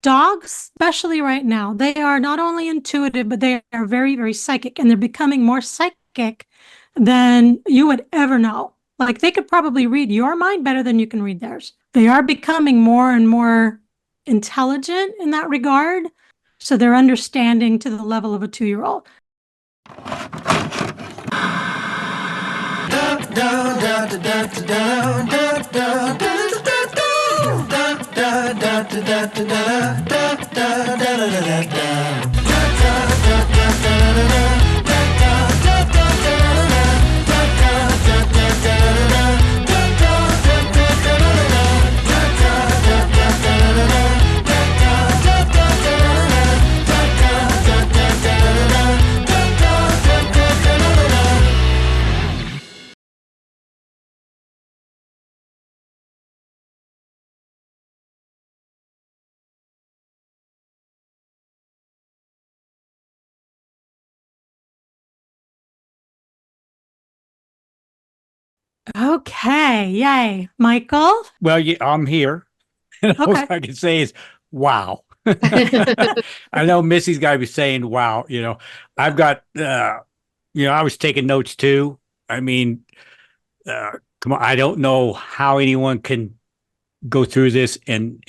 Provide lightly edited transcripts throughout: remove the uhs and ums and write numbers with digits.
Dogs, especially right now, they are not only intuitive, but they are very, very psychic, and they're becoming more psychic than you would ever know. Like they could probably read your mind better than you can read theirs. They are becoming more and more intelligent in that regard. So they're understanding to the level of a 2-year-old. Okay, yay. Michael? Well, yeah, I'm here. And all Okay. I can say is, wow. I know Missy's got to be saying, wow. I've got, I was taking notes too. I mean, come on. I don't know how anyone can go through this and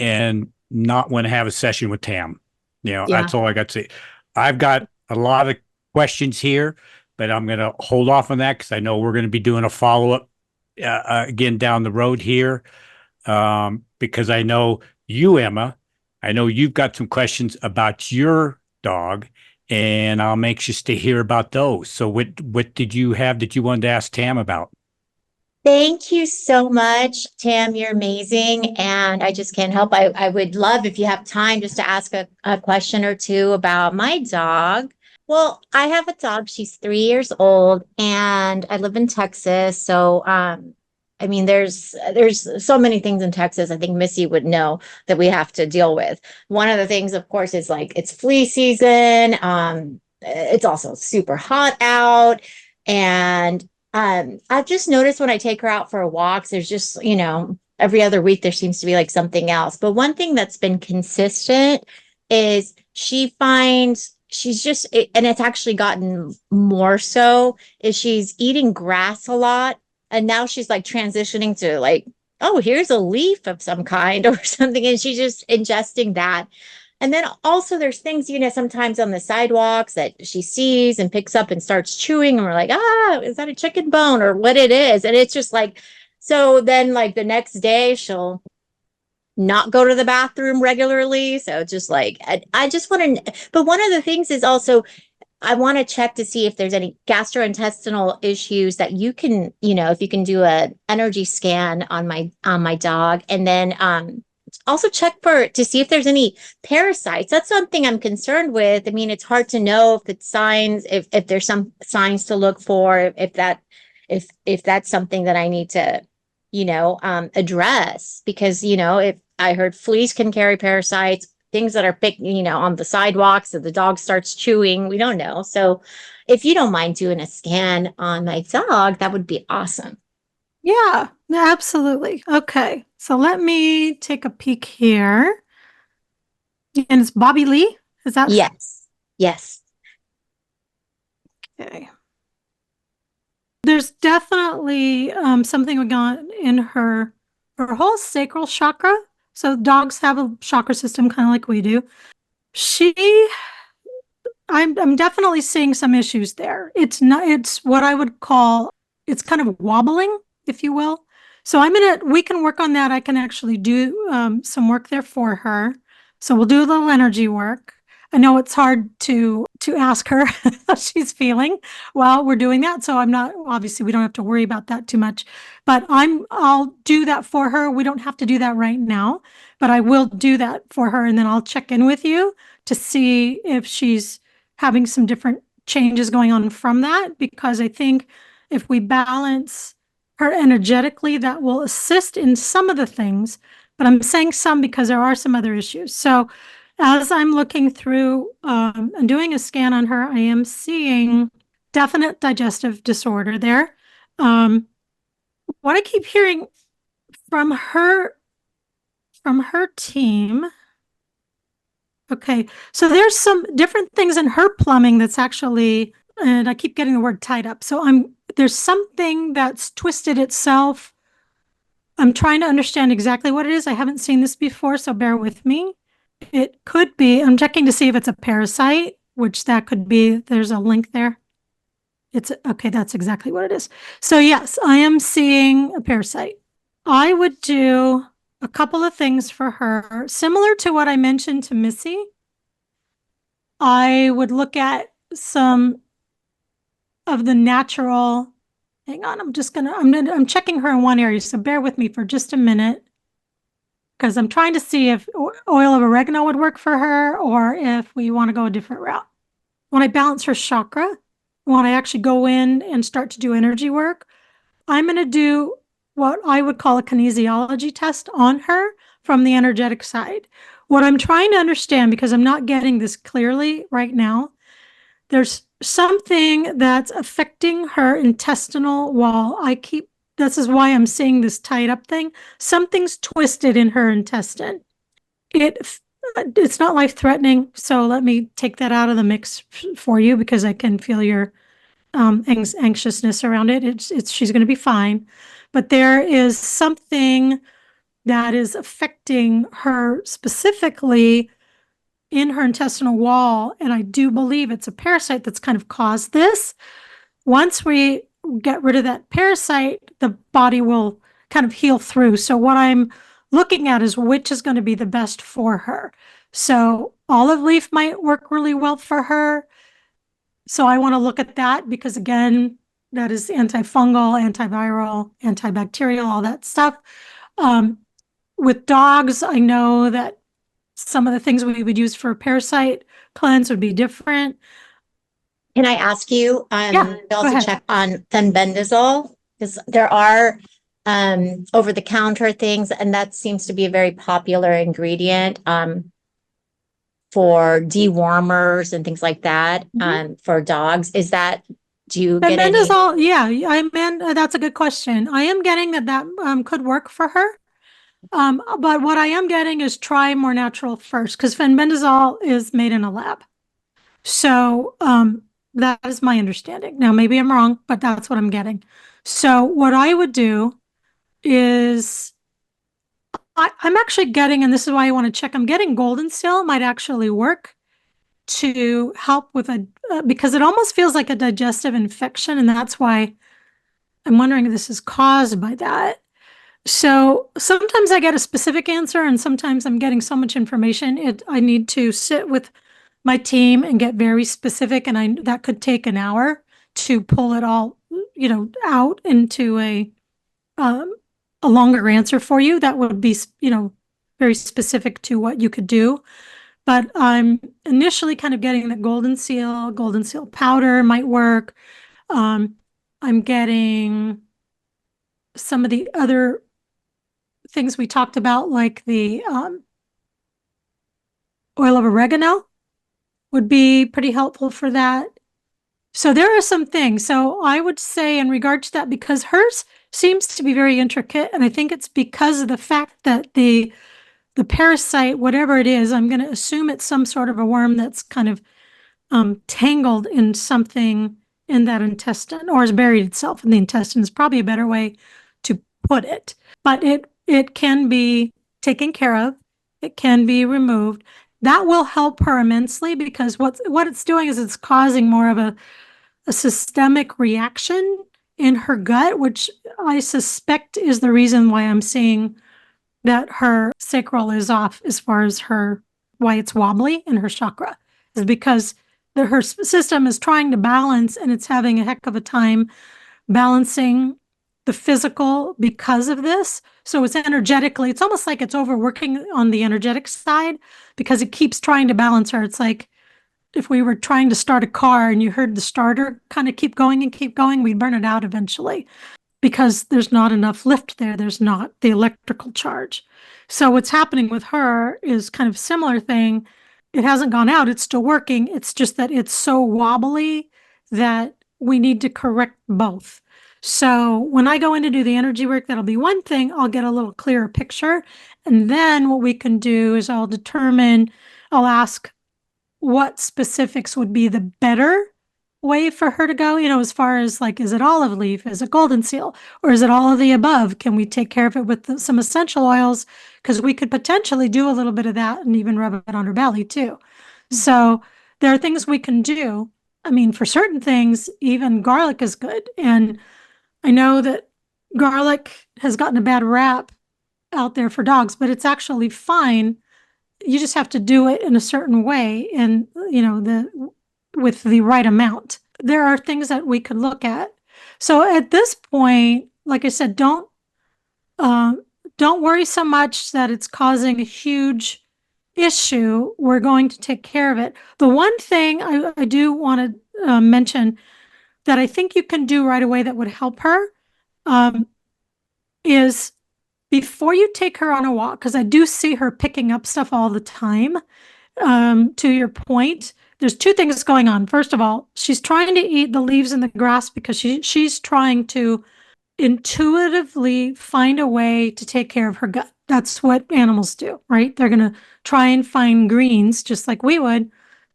not want to have a session with Tam. Yeah. That's all I got to say. I've got a lot of questions here, but I'm going to hold off on that because I know we're going to be doing a follow up again down the road here. Because I know you, Emma, I know you've got some questions about your dog, and I'm anxious to hear about those. So what did you have that you wanted to ask Tam about? Thank you so much, Tam. You're amazing. And I just can't help. I would love if you have time just to ask a question or two about my dog. Well, I have a dog. She's 3 years old and I live in Texas. So I mean there's so many things in Texas. I think Missy would know that we have to deal with. One of the things, of course, is like it's flea season. It's also super hot out. And I've just noticed when I take her out for walks, there's just, every other week there seems to be like something else. But one thing that's been consistent is she finds she's just, and it's actually gotten more so, is she's eating grass a lot. And now she's like transitioning to like, oh, here's a leaf of some kind or something. And she's just ingesting that. And then also there's things, sometimes on the sidewalks that she sees and picks up and starts chewing. And we're like, is that a chicken bone or what it is? And it's just like, so then like the next day she'll not go to the bathroom regularly. So just like, I just want to, but one of the things is also, I want to check to see if there's any gastrointestinal issues that you can, if you can do a energy scan on my dog. And then, also check to see if there's any parasites. That's something I'm concerned with. I mean, it's hard to know if it's signs, if there's some signs to look for, if that's something that I need to, address because, if I heard fleas can carry parasites, things that are picked, on the sidewalks that the dog starts chewing, we don't know. So if you don't mind doing a scan on my dog, that would be awesome. Yeah, absolutely. Okay. So let me take a peek here. And it's Bobby Lee. Is that Yes. Yes. okay? There's definitely something going on in her whole sacral chakra. So dogs have a chakra system kind of like we do. I'm definitely seeing some issues there. It's what I would call, it's kind of wobbling, if you will. So we can work on that. I can actually do some work there for her. So we'll do a little energy work. I know it's hard to ask her how she's feeling while we're doing that. So obviously we don't have to worry about that too much, but I'll do that for her. We don't have to do that right now, but I will do that for her. And then I'll check in with you to see if she's having some different changes going on from that, because I think if we balance her energetically, that will assist in some of the things, but I'm saying some because there are some other issues. So as I'm looking through and doing a scan on her, I am seeing definite digestive disorder there. What I keep hearing from her team Okay. So there's some different things in her plumbing that's actually, and I keep getting the word tied up. So there's something that's twisted itself. I'm trying to understand exactly what it is. I haven't seen this before, so bear with me. It could be, I'm checking to see if it's a parasite, which that could be. There's a link there. It's okay. That's exactly what it is. So yes, I am seeing a parasite. I would do a couple of things for her, similar to what I mentioned to Missy. I would look at some of the natural. Hang on, I'm checking her in one area, so bear with me for just a minute because I'm trying to see if oil of oregano would work for her or if we want to go a different route. When I balance her chakra, when I actually go in and start to do energy work, I'm going to do what I would call a kinesiology test on her from the energetic side. What I'm trying to understand, because I'm not getting this clearly right now, there's something that's affecting her intestinal wall. This is why I'm seeing this tied up thing. Something's twisted in her intestine. It's not life threatening. So let me take that out of the mix for you because I can feel your anxiousness around it. She's going to be fine. But there is something that is affecting her specifically in her intestinal wall. And I do believe it's a parasite that's kind of caused this. Once we get rid of that parasite, the body will kind of heal through. So what I'm looking at is which is going to be the best for her. So olive leaf might work really well for her. So I want to look at that because again, that is antifungal, antiviral, antibacterial, all that stuff. With dogs, I know that some of the things we would use for a parasite cleanse would be different. Can I ask you, Yeah, go also ahead. check on fenbendazole? Because there are over-the-counter things, and that seems to be a very popular ingredient for dewormers and things like that for dogs. Do you get any? Fenbendazole, yeah, that's a good question. I am getting that could work for her. But what I am getting is try more natural first because fenbendazole is made in a lab. So that is my understanding. Now, maybe I'm wrong, but that's what I'm getting. So what I would do is I'm actually getting, and this is why I want to check, I'm getting golden seal might actually work to help with because it almost feels like a digestive infection. And that's why I'm wondering if this is caused by that. So sometimes I get a specific answer and sometimes I'm getting so much information. I need to sit with my team and get very specific. And that could take an hour to pull it all, out into a longer answer for you. That would be, very specific to what you could do. But I'm initially kind of getting that golden seal powder might work. I'm getting some of the other things we talked about, like the oil of oregano would be pretty helpful for that. So there are some things. So I would say in regard to that, because hers seems to be very intricate, and I think it's because of the fact that the parasite, whatever it is, I'm going to assume it's some sort of a worm that's kind of tangled in something in that intestine or has buried itself in the intestine is probably a better way to put it. But it can be taken care of. It can be removed. That will help her immensely because what it's doing is it's causing more of a systemic reaction in her gut, which I suspect is the reason why I'm seeing that her sacral is off as far as why it's wobbly in her chakra is because her system is trying to balance and it's having a heck of a time balancing the physical because of this. So it's it's almost like it's overworking on the energetic side because it keeps trying to balance her. It's like if we were trying to start a car and you heard the starter kind of keep going and keep going, we'd burn it out eventually because there's not enough lift there. There's not the electrical charge. So what's happening with her is kind of similar thing. It hasn't gone out. It's still working. It's just that it's so wobbly that we need to correct both. So when I go in to do the energy work, that'll be one thing. I'll get a little clearer picture. And then what we can do is I'll determine I'll ask what specifics would be the better way for her to go, as far as like, is it olive leaf? Is it golden seal? Or is it all of the above? Can we take care of it with some essential oils? Because we could potentially do a little bit of that and even rub it on her belly too. So there are things we can do. I mean, for certain things, even garlic is good. And I know that garlic has gotten a bad rap out there for dogs, but it's actually fine. You just have to do it in a certain way and, with the right amount. There are things that we could look at. So at this point, like I said, don't worry so much that it's causing a huge issue. We're going to take care of it. The one thing I do want to mention that I think you can do right away that would help her is before you take her on a walk, because I do see her picking up stuff all the time. To your point, there's two things going on. First of all, she's trying to eat the leaves in the grass because she's trying to intuitively find a way to take care of her gut. That's what animals do, right? They're going to try and find greens, just like we would,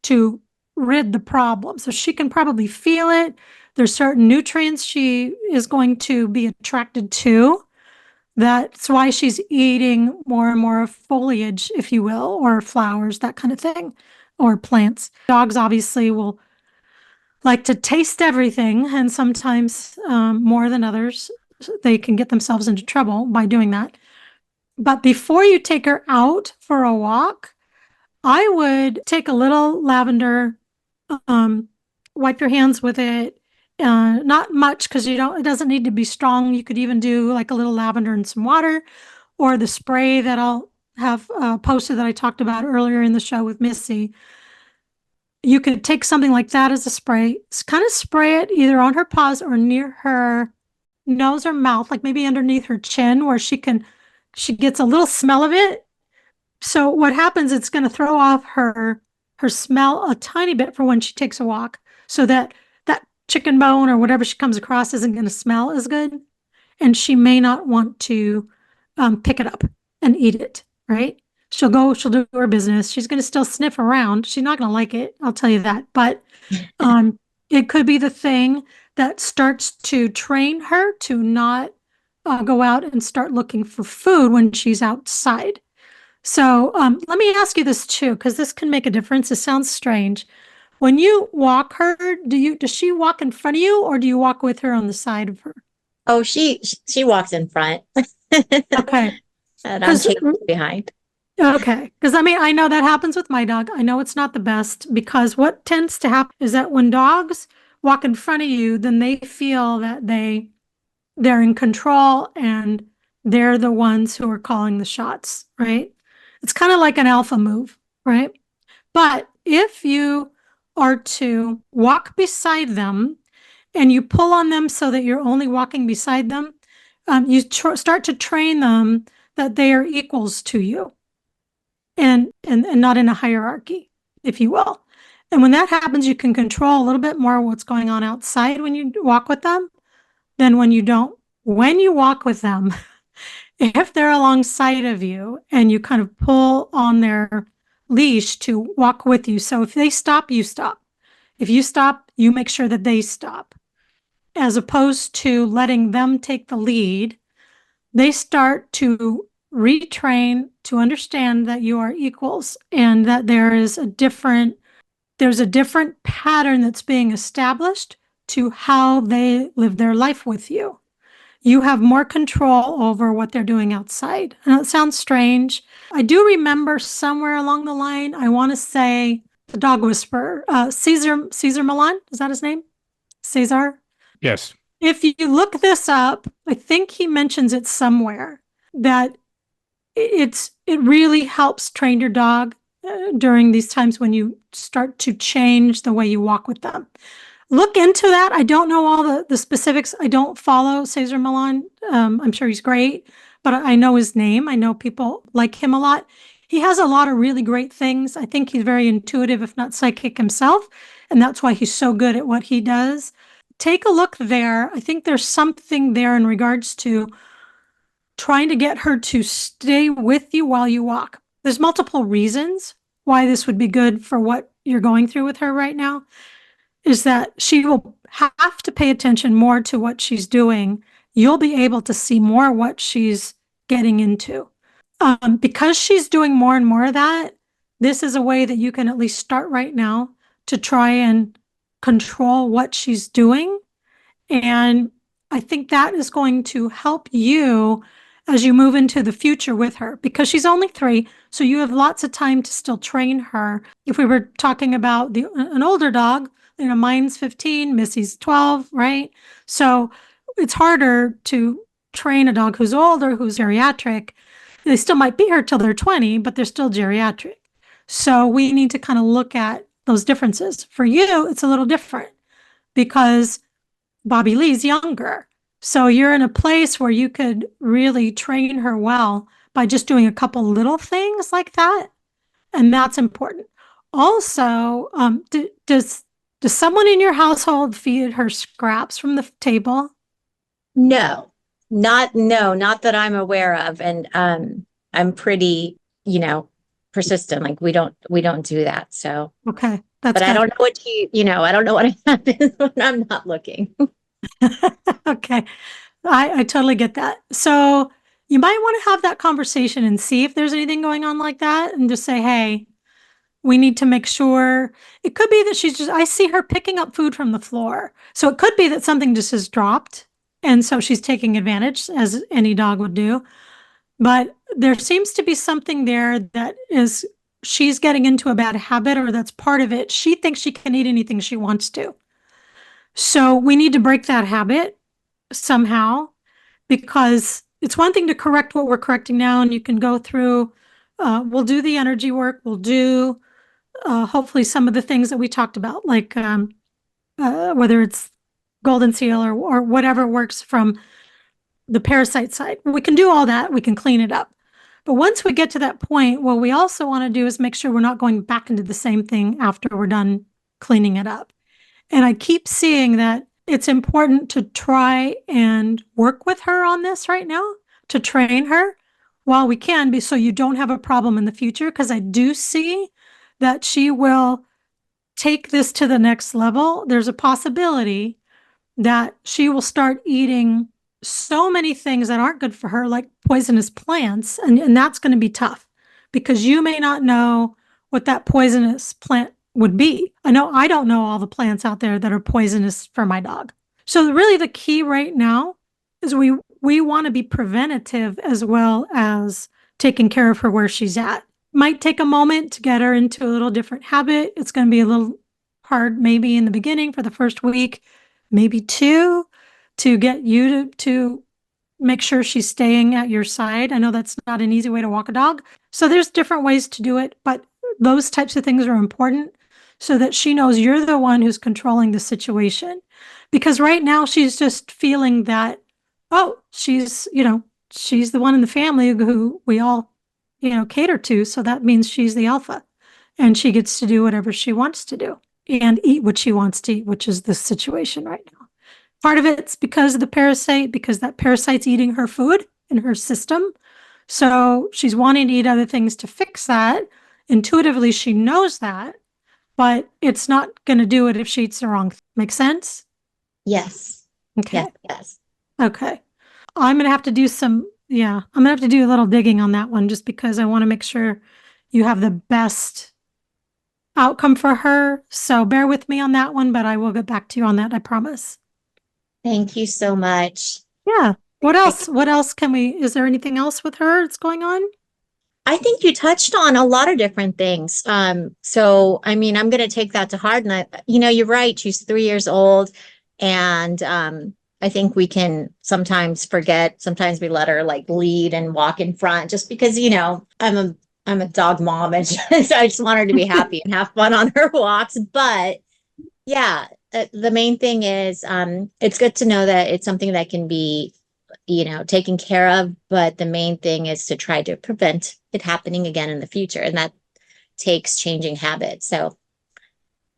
to rid the problem. So she can probably feel it. There's certain nutrients she is going to be attracted to. That's why she's eating more and more foliage, if you will, or flowers, that kind of thing, or plants. Dogs obviously will like to taste everything, and sometimes more than others. They can get themselves into trouble by doing that. But before you take her out for a walk, I would take a little lavender, wipe your hands with it. Not much, because it doesn't need to be strong. You could even do like a little lavender and some water, or the spray that I'll have posted that I talked about earlier in the show with Missy. You could take something like that as a spray, kind of spray it either on her paws or near her nose or mouth, like maybe underneath her chin, where she gets a little smell of it. So what happens, it's going to throw off her smell a tiny bit for when she takes a walk, so that chicken bone or whatever she comes across isn't going to smell as good, and she may not want to pick it up and eat it, right? She'll do her business. She's going to still sniff around. She's not going to like it, I'll tell you that. But it could be the thing that starts to train her to not go out and start looking for food when she's outside. So let me ask you this too, because this can make a difference. It sounds strange. When you walk her, does she walk in front of you, or do you walk with her on the side of her? Oh, she walks in front. Okay. And I'm taking behind. Okay. Because I know that happens with my dog. I know it's not the best, because what tends to happen is that when dogs walk in front of you, then they feel that they're in control and they're the ones who are calling the shots, right? It's kind of like an alpha move, right? But if you are to walk beside them and you pull on them so that you're only walking beside them, you start to train them that they are equals to you and not in a hierarchy, if you will. And when that happens, you can control a little bit more what's going on outside when you walk with them than when you don't. When you walk with them, if they're alongside of you and you kind of pull on their leash to walk with you. So if they stop, you stop. If you stop, you make sure that they stop. As opposed to letting them take the lead, they start to retrain to understand that you are equals and that there's a different pattern that's being established to how they live their life with you. You have more control over what they're doing outside. I know it sounds strange. I do remember somewhere along the line, I want to say the dog whisperer, Cesar Millan, is that his name? Cesar? Yes. If you look this up, I think he mentions it somewhere that it really helps train your dog during these times when you start to change the way you walk with them. Look into that. I don't know all the specifics. I don't follow Cesar Millan. I'm sure he's great, but I know his name. I know people like him a lot. He has a lot of really great things. I think he's very intuitive, if not psychic himself, and that's why he's so good at what he does. Take a look there. I think there's something there in regards to trying to get her to stay with you while you walk. There's multiple reasons why this would be good for what you're going through with her right now, is that she will have to pay attention more to what she's doing. You'll be able to see more what she's getting into. Because she's doing more and more of that, this is a way that you can at least start right now to try and control what she's doing. And I think that is going to help you as you move into the future with her, because she's only 3, so you have lots of time to still train her. If we were talking about an older dog, mine's 15, Missy's 12, right? So it's harder to train a dog who's older, who's geriatric. They still might be here till they're 20, but they're still geriatric. So we need to kind of look at those differences. For you, it's a little different because Bobby Lee's younger. So you're in a place where you could really train her well by just doing a couple little things like that. And that's important. Also, does someone in your household feed her scraps from the table? No, not that I'm aware of. And I'm pretty, persistent. Like we don't do that. So Okay, that's but I good. don't know what I don't know what happens when I'm not looking. Okay, I totally get that. So you might want to have that conversation and see if there's anything going on like that, and just say, hey, we need to make sure. It could be that I see her picking up food from the floor. So it could be that something just has dropped. And so she's taking advantage, as any dog would do. But there seems to be something there that is, she's getting into a bad habit, or that's part of it. She thinks she can eat anything she wants to. So we need to break that habit somehow, because it's one thing to correct what we're correcting now, and you can go through, we'll do the energy work, we'll do hopefully some of the things that we talked about, like whether it's golden seal or whatever works from the parasite side. We can do all that. We can clean it up. But once we get to that point, what we also want to do is make sure we're not going back into the same thing after we're done cleaning it up. And I keep seeing that it's important to try and work with her on this right now, to train her while we can, so you don't have a problem in the future. Because I do see that she will take this to the next level. There's a possibility that she will start eating so many things that aren't good for her, like poisonous plants. And that's going to be tough, because you may not know what that poisonous plant would be. I know I don't know all the plants out there that are poisonous for my dog. So really the key right now is we want to be preventative as well as taking care of her where she's at. Might take a moment to get her into a little different habit. It's going to be a little hard maybe in the beginning for the first week, maybe 2, to get you to make sure she's staying at your side. I know that's not an easy way to walk a dog. So there's different ways to do it, but those types of things are important so that she knows you're the one who's controlling the situation. Because right now she's just feeling that, oh, she's the one in the family who we all, cater to. So that means she's the alpha, and she gets to do whatever she wants to do and eat what she wants to eat, which is the situation right now. Part of it's because of the parasite, because that parasite's eating her food in her system. So she's wanting to eat other things to fix that. Intuitively, she knows that, but it's not going to do it if she eats the wrong thing. Make sense? Yes. Okay. Yes. Okay. I'm going to have to do I'm going to have to do a little digging on that one, just because I want to make sure you have the best outcome for her. So bear with me on that one, but I will get back to you on that. I promise. Thank you so much. Yeah. What else? What else is there anything else with her that's going on? I think you touched on a lot of different things. So I mean, I'm going to take that to heart. And you're right. She's 3 years old, and I think we can sometimes forget. Sometimes we let her like lead and walk in front, just because I'm a dog mom, and so I just want her to be happy and have fun on her walks. But yeah, the main thing is it's good to know that it's something that can be taken care of, but the main thing is to try to prevent it happening again in the future, and that takes changing habits. So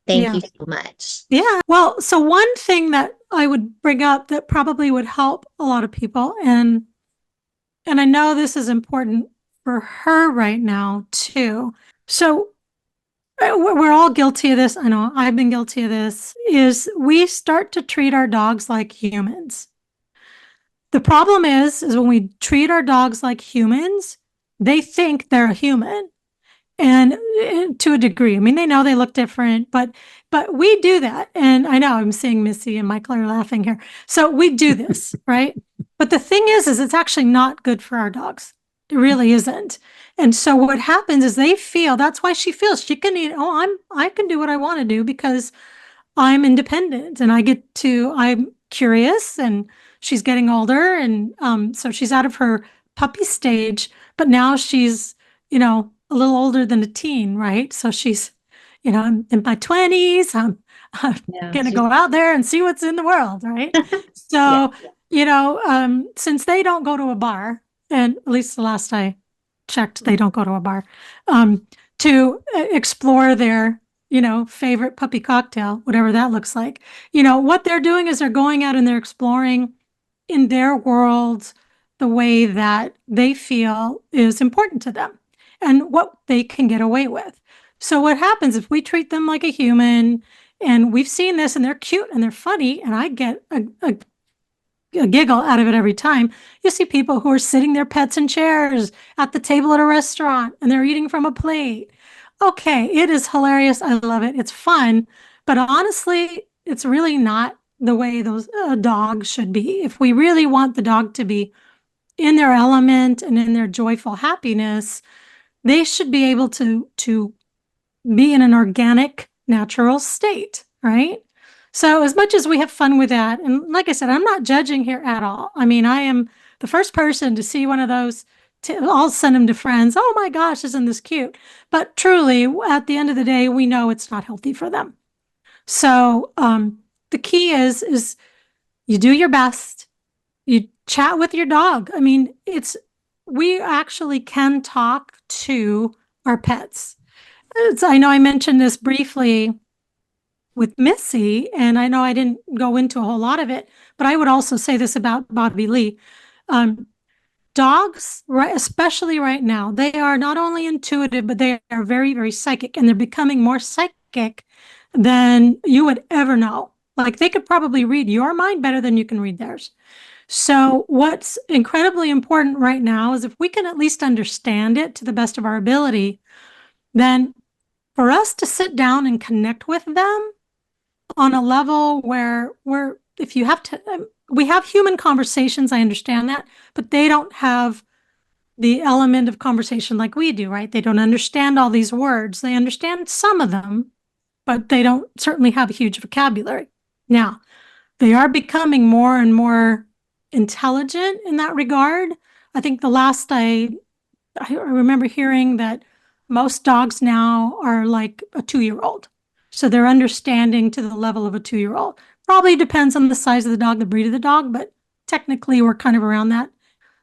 thank you so much. Yeah. Well, so one thing that I would bring up that probably would help a lot of people, and I know this is important for her right now too. So we're all guilty of this. I know I've been guilty of this, is we start to treat our dogs like humans. The problem is when we treat our dogs like humans, they think they're a human. And to a degree, I mean, they know they look different, but we do that. And I know I'm seeing Missy and Michael are laughing here. So we do this, right? But the thing is it's actually not good for our dogs. It really isn't. And so what happens is they feel, that's why she feels she can eat. Oh, I can do what I want to do because I'm independent and I'm curious, and she's getting older. And so she's out of her puppy stage, but now she's, a little older than a teen, right? So she's, I'm in my 20s. I'm Yeah, going to go out there and see what's in the world, right? So, since they don't go to a bar, and at least the last I checked, they don't go to a bar, to explore their favorite puppy cocktail, whatever that looks like. What they're doing is they're going out and they're exploring in their world the way that they feel is important to them and what they can get away with. So what happens if we treat them like a human, and we've seen this, and they're cute and they're funny, and I get a giggle out of it every time. You see people who are sitting their pets in chairs at the table at a restaurant and they're eating from a plate. Okay, it is hilarious. I love it. It's fun. But honestly, it's really not the way those dogs should be. If we really want the dog to be in their element and in their joyful happiness, they should be able to be in an organic, natural state, right? So as much as we have fun with that, and like I said, I'm not judging here at all. I mean, I am the first person to see one of those. I'll send them to friends. Oh my gosh, isn't this cute? But truly, at the end of the day, we know it's not healthy for them. So the key is you do your best. You chat with your dog. I mean, we actually can talk to our pets. I know I mentioned this briefly with Missy, and I know I didn't go into a whole lot of it, but I would also say this about Bobby Lee. Dogs, right, especially right now, they are not only intuitive, but they are very, very psychic, and they're becoming more psychic than you would ever know. Like they could probably read your mind better than you can read theirs. So what's incredibly important right now is if we can at least understand it to the best of our ability, then for us to sit down and connect with them on a level where if you have to, we have human conversations, I understand that, but they don't have the element of conversation like we do, right? They don't understand all these words. They understand some of them, but they don't certainly have a huge vocabulary. Now, they are becoming more and more intelligent in that regard. I think the last I remember hearing that most dogs now are like a 2-year-old. So they're understanding to the level of a 2-year-old. Probably depends on the size of the dog, the breed of the dog, but technically we're kind of around that.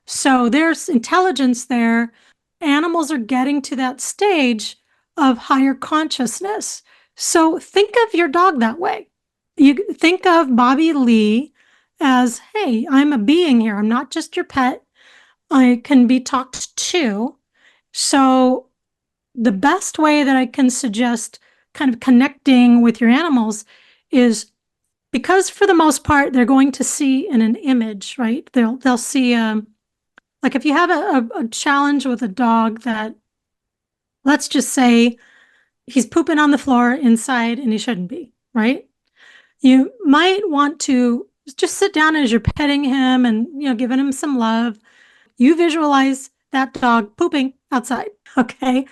So there's intelligence there. Animals are getting to that stage of higher consciousness. So think of your dog that way. You think of Bobby Lee as, hey, I'm a being here. I'm not just your pet. I can be talked to. So the best way that I can suggest kind of connecting with your animals is, because for the most part, they're going to see in an image, right? They'll see, like if you have a challenge with a dog that, let's just say he's pooping on the floor inside and he shouldn't be, right? You might want to just sit down as you're petting him and, giving him some love. You visualize that dog pooping outside, okay?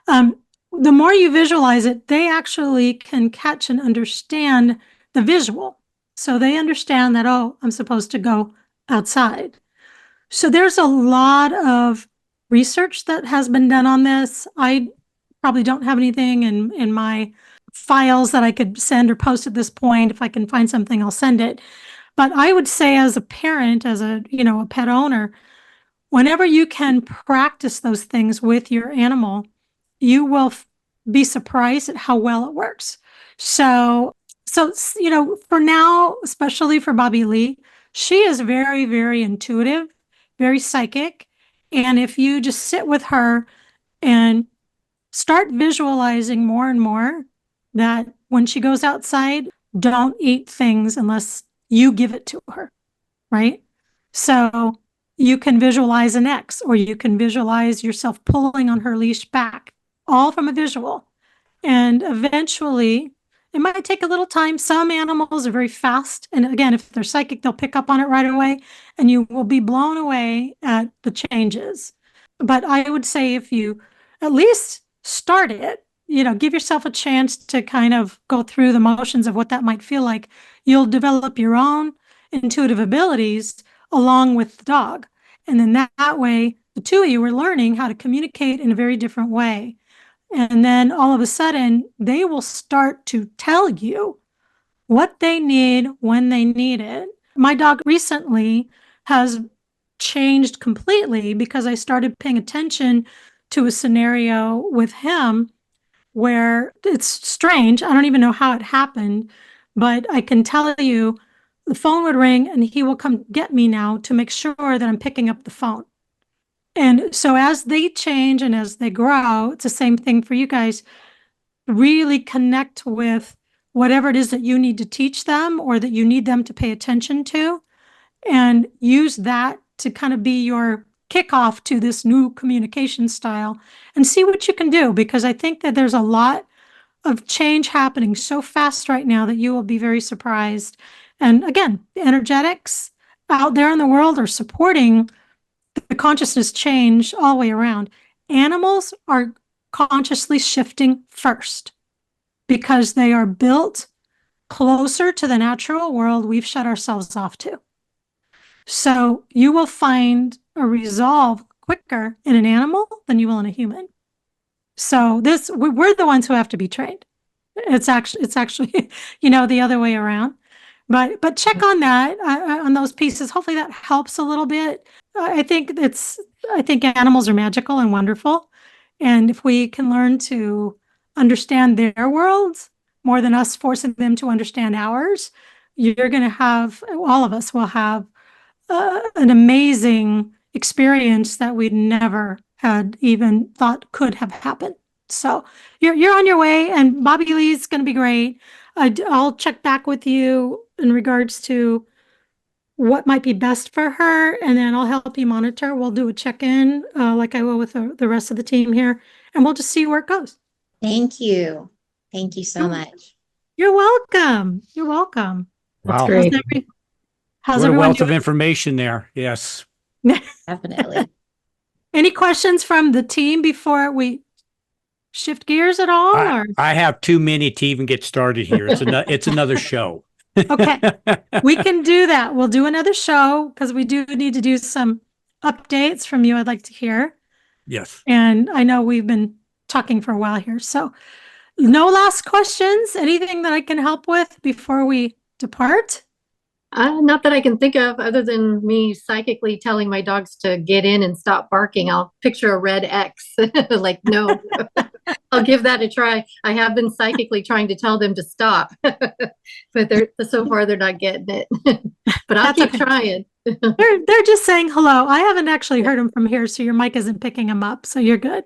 The more you visualize it, they actually can catch and understand the visual. So they understand that, oh, I'm supposed to go outside. So there's a lot of research that has been done on this. I probably don't have anything in my files that I could send or post at this point. If I can find something, I'll send it. But I would say as a parent, as a pet owner, whenever you can practice those things with your animal, you will be surprised at how well it works. So, for now, especially for Bobby Lee, she is very, very intuitive, very psychic. And if you just sit with her and start visualizing more and more that when she goes outside, don't eat things unless you give it to her, right? So you can visualize an X, or you can visualize yourself pulling on her leash back, all from a visual. And eventually, it might take a little time. Some animals are very fast. And again, if they're psychic, they'll pick up on it right away, and you will be blown away at the changes. But I would say if you at least start it, give yourself a chance to kind of go through the motions of what that might feel like, you'll develop your own intuitive abilities along with the dog. And then that way, the two of you are learning how to communicate in a very different way. And then all of a sudden, they will start to tell you what they need when they need it. My dog recently has changed completely because I started paying attention to a scenario with him where it's strange. I don't even know how it happened, but I can tell you the phone would ring and he will come get me now to make sure that I'm picking up the phone. And so as they change and as they grow, it's the same thing for you guys. Really connect with whatever it is that you need to teach them or that you need them to pay attention to, and use that to kind of be your kickoff to this new communication style and see what you can do. Because I think that there's a lot of change happening so fast right now that you will be very surprised. And again, the energetics out there in the world are supporting the consciousness change all the way around. Animals are consciously shifting first because they are built closer to the natural world we've shut ourselves off to. So you will find a resolve quicker in an animal than you will in a human. So we're the ones who have to be trained. It's actually, the other way around. But check on that, on those pieces. Hopefully that helps a little bit. I think animals are magical and wonderful. And if we can learn to understand their worlds more than us forcing them to understand ours, you're going to have, all of us will have an amazing experience that we'd never had even thought could have happened. So you're on your way, and Bobby Lee's going to be great. I'll check back with you in regards to what might be best for her, and then I'll help you monitor. We'll do a check-in like I will with the rest of the team here, and we'll just see where it goes. Thank you. Thank you so much. You're welcome. You're welcome. Wow. That's great. How's What a everyone wealth of doing? information there. Yes. Definitely. Any questions from the team before we shift gears at all? I have too many to even get started here. It's another show. Okay, we can do that. We'll do another show because we do need to do some updates from you. I'd like to hear. Yes. And I know we've been talking for a while here. So no last questions. Anything that I can help with before we depart? Not that I can think of, other than me psychically telling my dogs to get in and stop barking. I'll picture a red X. Like, no, I'll give that a try. I have been psychically trying to tell them to stop, but so far they're not getting it. But I'll keep trying. They're just saying hello. I haven't actually heard them from here, so your mic isn't picking them up. So you're good.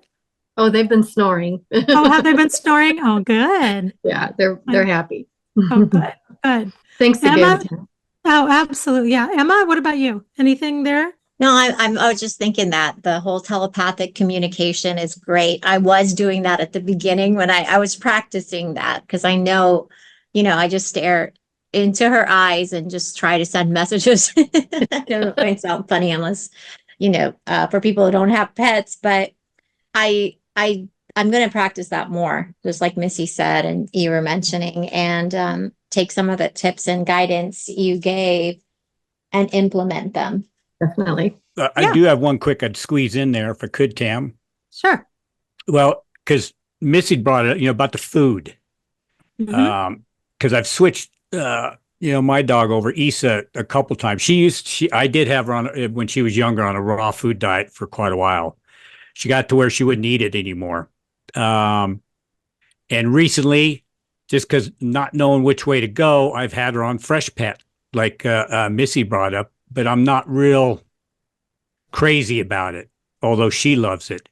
Oh, they've been snoring. Oh, have they been snoring? Oh, good. Yeah, they're happy. Oh, good. Good. Thanks Emma? again, Tim. Oh, absolutely. Yeah. Emma, what about you? Anything there? No, I was just thinking that the whole telepathic communication is great. I was doing that at the beginning when I was practicing that, because I know, I just stare into her eyes and just try to send messages. I know it might sound funny unless, for people who don't have pets, but I'm going to practice that more, just like Missy said and you were mentioning, and take some of the tips and guidance you gave and implement them. Definitely. I do have one quick I'd squeeze in there if I could, Tam. Sure. Well, because Missy brought it, about the food. Mhm. Because I've switched, my dog over, Issa, a couple times. I did have her on, when she was younger, on a raw food diet for quite a while. She got to where she wouldn't eat it anymore. And recently, just because not knowing which way to go, I've had her on Fresh Pet, like Missy brought up, but I'm not real crazy about it, although she loves it.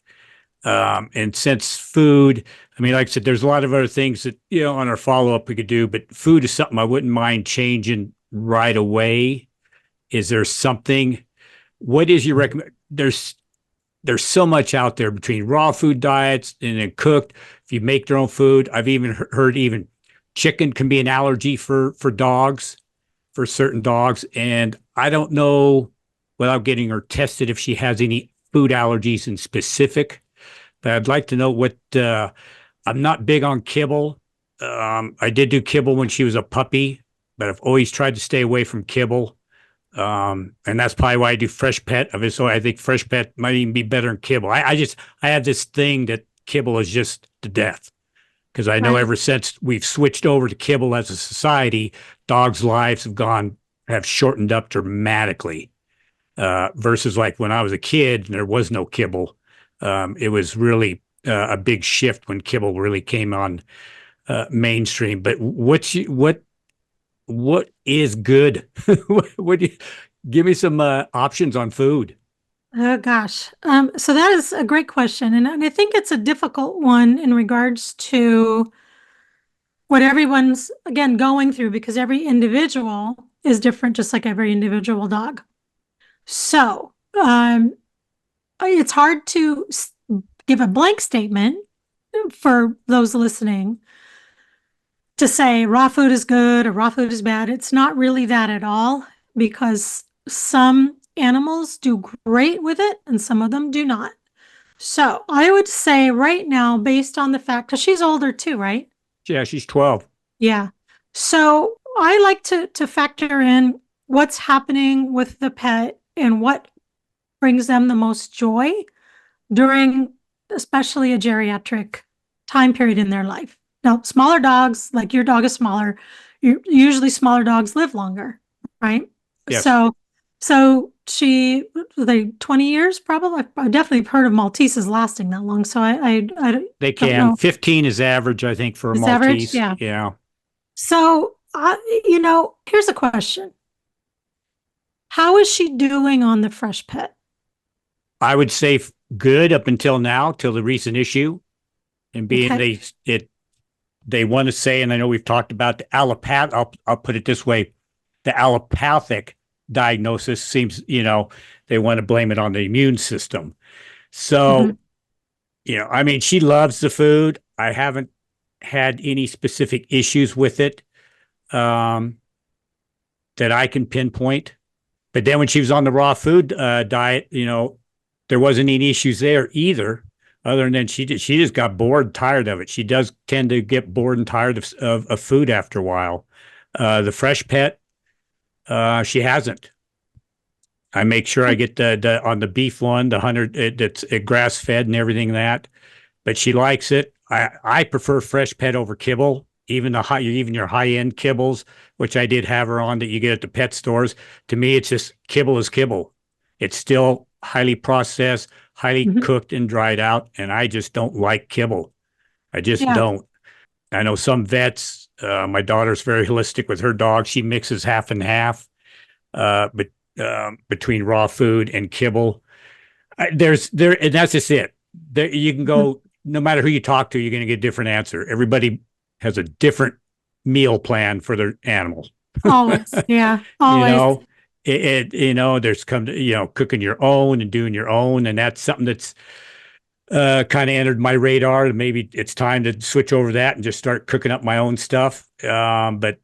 And since food, I mean, like I said, there's a lot of other things that, on our follow-up we could do, but food is something I wouldn't mind changing right away. Is there something, what is your recommend? There's so much out there between raw food diets and then cooked. If you make their own food, I've even heard even chicken can be an allergy for dogs, for certain dogs. And I don't know, without getting her tested, if she has any food allergies in specific. But I'd like to know what, I'm not big on kibble. I did do kibble when she was a puppy, but I've always tried to stay away from kibble. And that's probably why I do fresh pet. So I think fresh pet might even be better than kibble. I have this thing that kibble is just to death. Because I know Right. ever since we've switched over to kibble as a society, dogs' lives have shortened up dramatically. Versus like when I was a kid and there was no kibble. It was really a big shift when kibble really came on mainstream. But what is good? What do you, give me some options on food. Oh gosh. So that is a great question. And I think it's a difficult one in regards to what everyone's, again, going through, because every individual is different, just like every individual dog. So it's hard to give a blank statement for those listening to say raw food is good or raw food is bad. It's not really that at all, because some animals do great with it and some of them do not. So I would say right now, based on the fact, because she's older too, right? Yeah, she's 12. Yeah. So I like to factor in what's happening with the pet and what brings them the most joy during especially a geriatric time period in their life. Now, smaller dogs, like your dog is smaller, usually smaller dogs live longer, right? Yes. So she, like 20 years probably. I definitely heard of Malteses lasting that long. So I They don't can. know. 15 is average, I think, for a It's average, Maltese. yeah. Yeah. So, here's a question. How is she doing on the fresh pet? I would say good up until now, till the recent issue. And being Okay. they want to say, and I know we've talked about the allopath, I'll put it this way, the allopathic diagnosis seems, they want to blame it on the immune system. So, I mean, she loves the food. I haven't had any specific issues with it that I can pinpoint. But then when she was on the raw food diet, there wasn't any issues there either. Other than she just got bored and tired of it. She does tend to get bored and tired of food after a while. The fresh pet, she hasn't. I make sure I get the on the beef one, the 100 that's grass fed and everything that. But she likes it. I prefer fresh pet over kibble, even your high end kibbles, which I did have her on that you get at the pet stores. To me, it's just kibble is kibble. It's still highly processed, highly cooked and dried out, and I just don't like kibble. I just don't. I know some vets. My daughter's very holistic with her dog. She mixes half and half, but between raw food and kibble. And that's just it. There, you can go. No matter who you talk to, you're going to get a different answer. Everybody has a different meal plan for their animals. Always. Yeah. Always. There's cooking your own and doing your own. And that's something that's kind of entered my radar. Maybe it's time to switch over that and just start cooking up my own stuff. But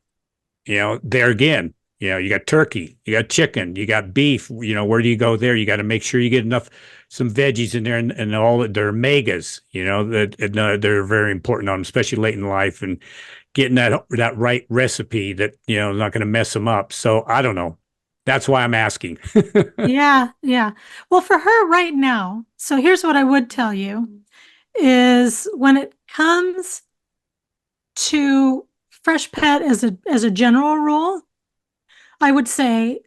there again, you got turkey, you got chicken, you got beef, where do you go there? You got to make sure you get some veggies in there and all that. They're omegas, that they're very important on them, especially late in life, and getting that right recipe that, is not going to mess them up. So I don't know. That's why I'm asking. Yeah. Yeah. Well, for her right now, so here's what I would tell you is when it comes to fresh pet as a general rule, I would say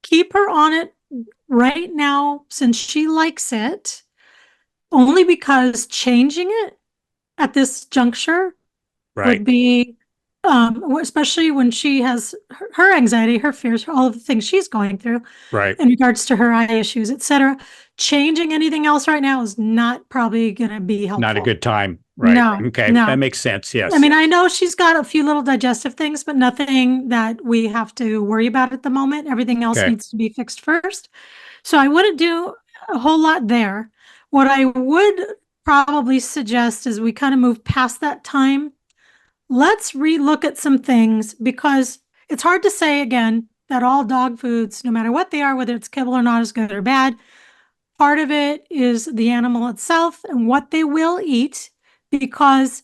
keep her on it right now since she likes it, only because changing it at this juncture Right. would be especially when she has her anxiety, her fears, all of the things she's going through Right. in regards to her eye issues, etc. Changing anything else right now is not probably going to be helpful. Not a good time. Right. No, Okay. no. That makes sense. Yes. I mean, I know she's got a few little digestive things, but nothing that we have to worry about at the moment. Everything else Okay. needs to be fixed first. So I wouldn't do a whole lot there. What I would probably suggest is we kind of move past that time. Let's relook at some things, because it's hard to say again that all dog foods, no matter what they are, whether it's kibble or not, is good or bad. Part of it is the animal itself and what they will eat, because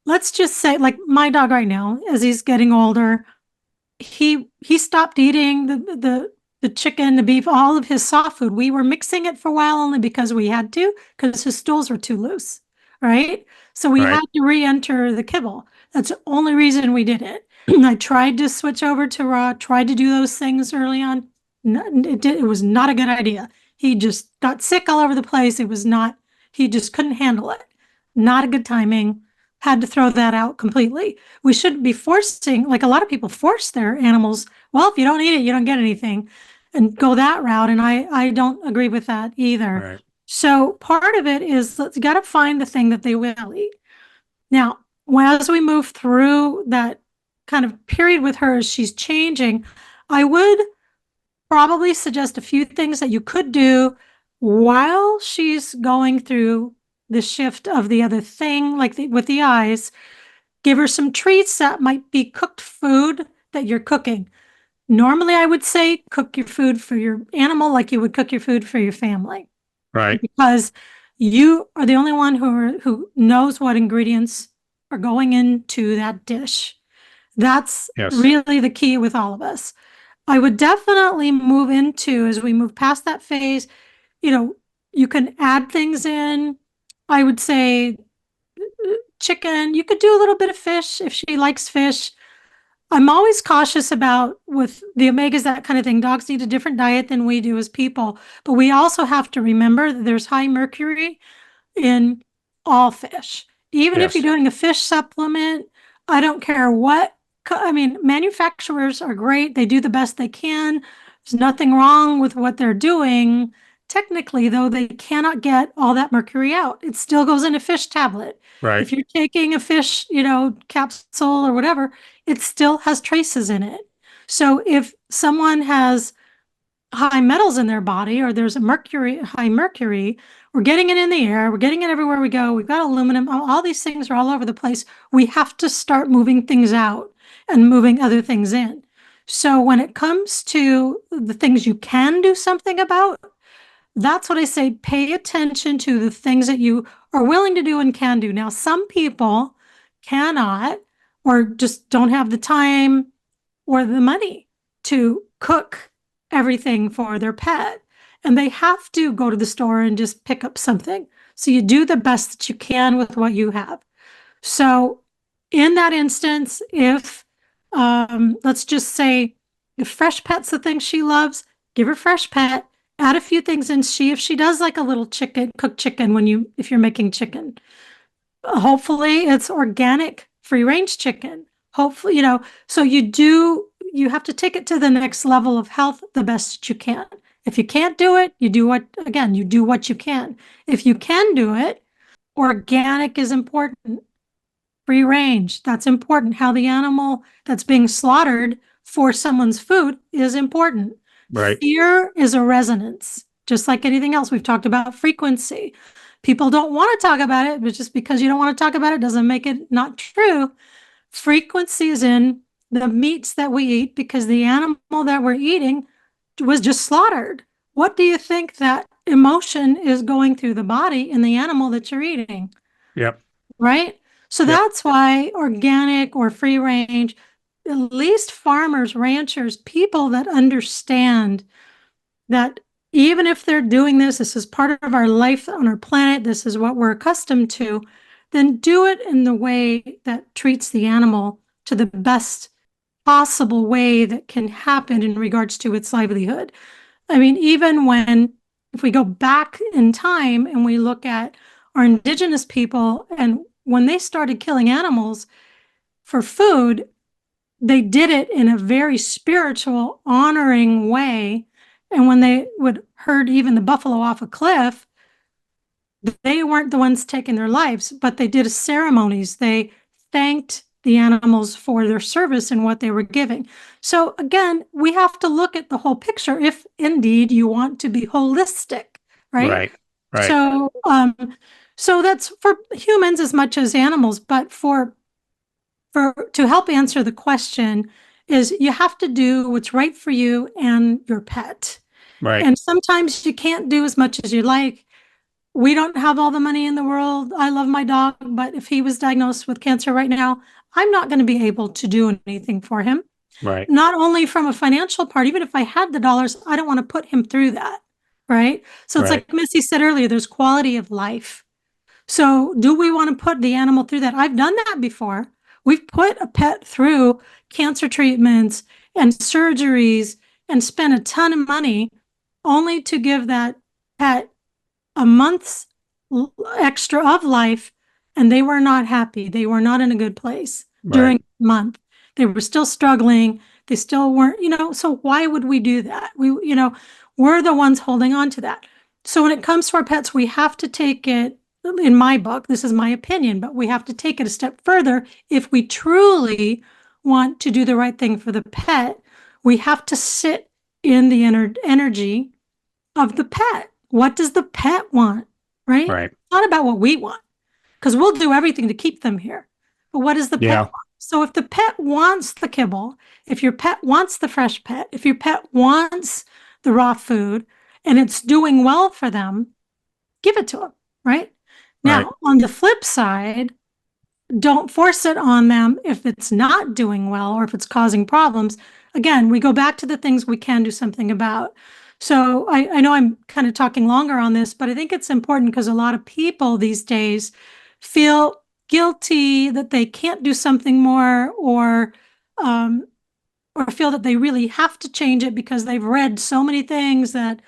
let's just say, like my dog right now, as he's getting older, he stopped eating the chicken, the beef, all of his soft food. We were mixing it for a while only because we had to, because his stools were too loose, right? So we Right. had to re-enter the kibble. That's the only reason we did it. I tried to switch over to raw, tried to do those things early on. It was not a good idea. He just got sick all over the place. He just couldn't handle it. Not a good timing. Had to throw that out completely. We shouldn't be forcing, like a lot of people force their animals. Well, if you don't eat it, you don't get anything, and go that route. And I don't agree with that either. Right. So part of it is you got to find the thing that they will eat. Now, as we move through that kind of period with her as she's changing, I would probably suggest a few things that you could do while she's going through the shift of the other thing, like with the eyes. Give her some treats that might be cooked food that you're cooking. Normally, I would say cook your food for your animal like you would cook your food for your family, Right. because you are the only one who knows what ingredients are going into that dish. That's Yes. really the key with all of us. I would definitely move into, as we move past that phase, you can add things in. I would say chicken. You could do a little bit of fish if she likes fish. I'm always cautious about with the omegas, that kind of thing. Dogs need a different diet than we do as people, but we also have to remember that there's high mercury in all fish. Even if Yes. you're doing a fish supplement, I don't care what. I mean, manufacturers are great. They do the best they can. There's nothing wrong with what they're doing. Technically, though, they cannot get all that mercury out. It still goes in a fish tablet. Right. If you're taking a fish, capsule or whatever, it still has traces in it. So if someone has high metals in their body, or there's high mercury, we're getting it in the air, we're getting it everywhere we go, we've got aluminum, all these things are all over the place. We have to start moving things out and moving other things in. So when it comes to the things you can do something about, that's what I say, pay attention to the things that you are willing to do and can do. Now, some people cannot, or just don't have the time or the money to cook everything for their pet, and they have to go to the store and just pick up something. So you do the best that you can with what you have. So in that instance, if let's just say if fresh pet's the thing she loves, give her fresh pet, add a few things in. If she does like a little cooked chicken if you're making chicken, hopefully it's organic, free range chicken. Hopefully, so you have to take it to the next level of health the best that you can. If you can't do it, you do what you can. If you can do it, organic is important. Free range, that's important. How the animal that's being slaughtered for someone's food is important. Right. Fear is a resonance, just like anything else. We've talked about frequency. People don't want to talk about it, but just because you don't want to talk about it doesn't make it not true. Frequency is in the meats that we eat, because the animal that we're eating was just slaughtered. What do you think that emotion is going through the body in the animal that you're eating? Yep. Right? So Yep. that's why organic or free range, at least farmers, ranchers, people that understand that even if they're doing this is part of our life on our planet, this is what we're accustomed to, then do it in the way that treats the animal to the best possible way that can happen in regards to its livelihood. I mean, if we go back in time and we look at our indigenous people, and when they started killing animals, for food, they did it in a very spiritual, honoring way. And when they would herd even the buffalo off a cliff, they weren't the ones taking their lives, but they did ceremonies. They thanked the animals for their service and what they were giving. So again, we have to look at the whole picture if indeed you want to be holistic, right? Right. So that's for humans as much as animals, but to help answer the question is you have to do what's right for you and your pet. Right. And sometimes you can't do as much as you like. We don't have all the money in the world. I love my dog, but if he was diagnosed with cancer right now, I'm not going to be able to do anything for him. Right. Not only from a financial part, even if I had the dollars, I don't want to put him through that. Right. So it's Right. like Missy said earlier, there's quality of life. So do we want to put the animal through that? I've done that before. We've put a pet through cancer treatments and surgeries and spent a ton of money only to give that pet a month's extra of life, and they were not happy. They were not in a good place during the month. They were still struggling. They still weren't, so why would we do that? We're the ones holding on to that. So when it comes to our pets, we have to take it, in my book, this is my opinion, but we have to take it a step further. If we truly want to do the right thing for the pet, we have to sit in the energy of the pet. What does the pet want? Right? Right. It's not about what we want, because we'll do everything to keep them here. But what does the pet want? So if the pet wants the kibble, if your pet wants the fresh pet, if your pet wants the raw food and it's doing well for them, give it to them, right? Now, on the flip side, don't force it on them if it's not doing well or if it's causing problems. Again, we go back to the things we can do something about. So I know I'm kind of talking longer on this, but I think it's important because a lot of people these days feel guilty that they can't do something more or feel that they really have to change it because they've read so many things that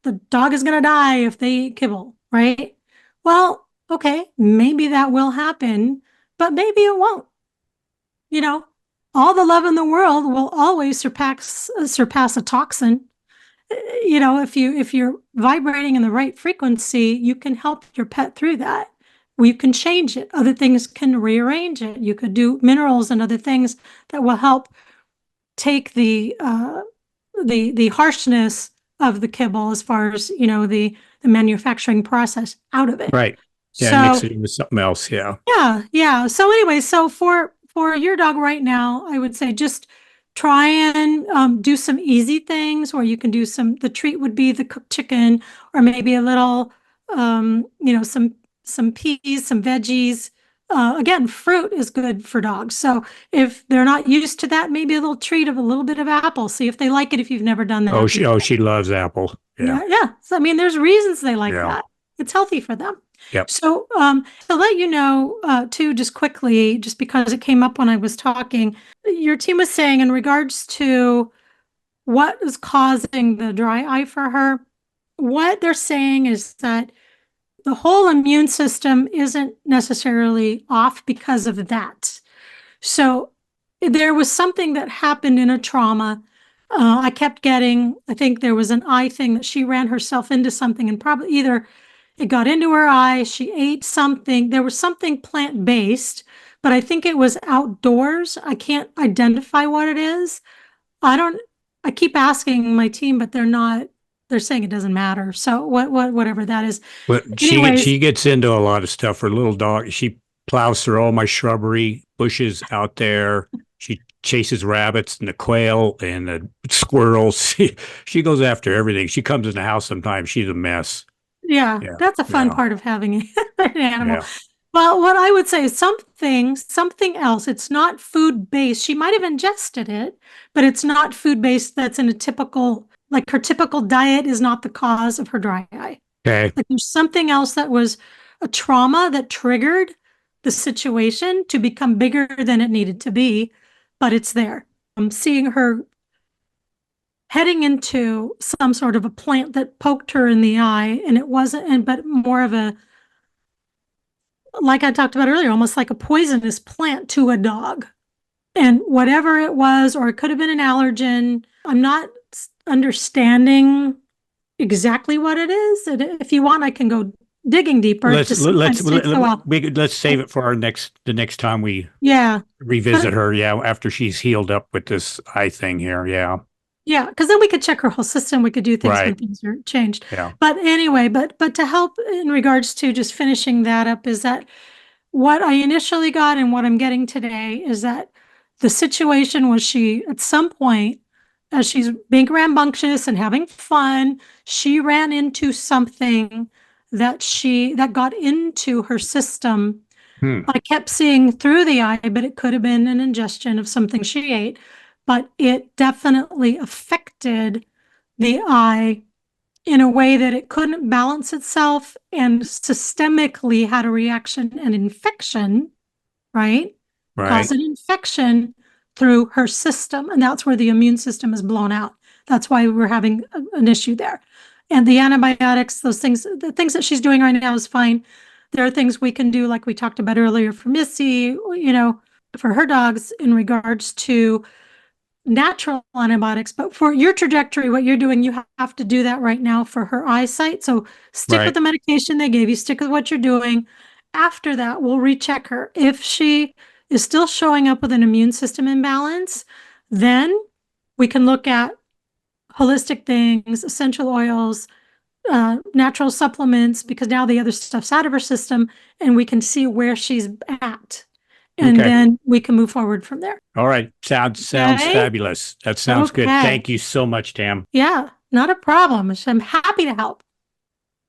the dog is going to die if they eat kibble, right? Well, okay, maybe that will happen, but maybe it won't. All the love in the world will always surpass a toxin. If you're vibrating in the right frequency, you can help your pet through that. You can change it. Other things can rearrange it. You could do minerals and other things that will help take the harshness of the kibble as far as, the manufacturing process out of it. Right. Yeah, mix it with something else. Yeah. Yeah. So anyway, so for your dog right now, I would say just try and do some easy things where you can do the treat would be the cooked chicken or maybe a little, some peas, some veggies. Again, fruit is good for dogs. So if they're not used to that, maybe a little treat of a little bit of apple. See if they like it if you've never done that. She loves apple. Yeah. Yeah. So, there's reasons they like that. It's healthy for them. Yep. So to let you know, too, just quickly, just because it came up when I was talking, your team was saying in regards to what is causing the dry eye for her, what they're saying is that the whole immune system isn't necessarily off because of that. So there was something that happened in a trauma. I think there was an eye thing that she ran herself into something and probably either it got into her eye, she ate something. There was something plant-based, but I think it was outdoors. I can't identify what it is. I keep asking my team, but they're saying it doesn't matter. So whatever that is. Well, she gets into a lot of stuff. Her little dog, she plows through all my shrubbery bushes out there. She chases rabbits and the quail and the squirrels. She goes after everything. She comes in the house sometimes. She's a mess. Yeah, that's a fun part of having an animal. Yeah. Well, what I would say is something else. It's not food-based. She might have ingested it, but it's not food-based that's in her typical diet is not the cause of her dry eye. Okay. Like there's something else that was a trauma that triggered the situation to become bigger than it needed to be, but it's there. I'm seeing her heading into some sort of a plant that poked her in the eye, and it wasn't, but more of like I talked about earlier, almost like a poisonous plant to a dog, And whatever it was, or it could have been an allergen, I'm not understanding exactly what it is. And if you want, I can go digging deeper. It Let's just let's sometimes takes a while. let's save it for the next time we Yeah. revisit her. Yeah, after she's healed up with this eye thing here. Yeah, Yeah, because then we could check her whole system. We could do things when Right. things are changed. yeah, But anyway, but to help in regards to just finishing that up is that what I initially got and what I'm getting today is that the situation was she, at some point, as she's being rambunctious and having fun, she ran into something that got into her system. Hmm. I kept seeing through the eye, but it could have been an ingestion of something she ate, but it definitely affected the eye in a way that it couldn't balance itself and systemically had a reaction and infection, right? right, Caused an infection through her system. And that's where the immune system is blown out. That's why we're having an issue there. And the antibiotics, those things, the things that she's doing right now is fine. There are things we can do, like we talked about earlier for Missy, for her dogs in regards to natural antibiotics, but for your trajectory, what you're doing, you have to do that right now for her eyesight. So stick Right. with the medication they gave you, stick with what you're doing. After that, we'll recheck her. If she is still showing up with an immune system imbalance, then we can look at holistic things, essential oils, natural supplements, because now the other stuff's out of her system and we can see where she's at. And Okay. then we can move forward from there. All right. Sounds Okay. fabulous. That sounds good. Okay. Thank you so much, Tam. Yeah, not a problem. I'm happy to help.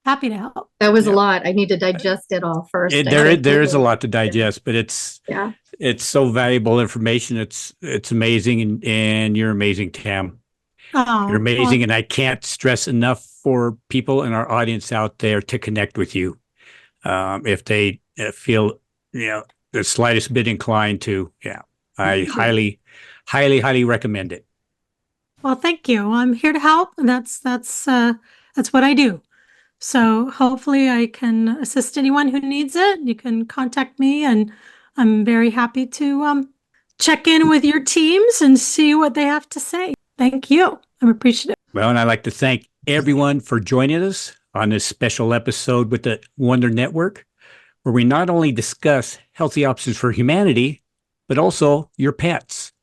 Happy to help. That was Yeah. a lot. I need to digest it all first. I There think. is a lot to digest, but it's Yeah. so valuable information. It's amazing, and you're amazing, Tam. Oh, You're amazing, and I can't stress enough for people in our audience out there to connect with you. If they feel the slightest bit inclined to, I highly recommend it. well, thank you. I'm here to help, and that's what I do. So hopefully I can assist anyone who needs it. You can contact me, and I'm very happy to check in with your teams and see what they have to say. Thank you. I'm appreciative. Well, and I'd like to thank everyone for joining us on this special episode with the Wonder Network, where we not only discuss healthy options for humanity, but also your pets,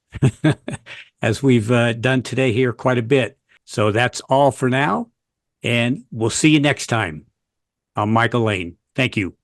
as we've done today here quite a bit. So that's all for now, and we'll see you next time. I'm Michael Lane. Thank you.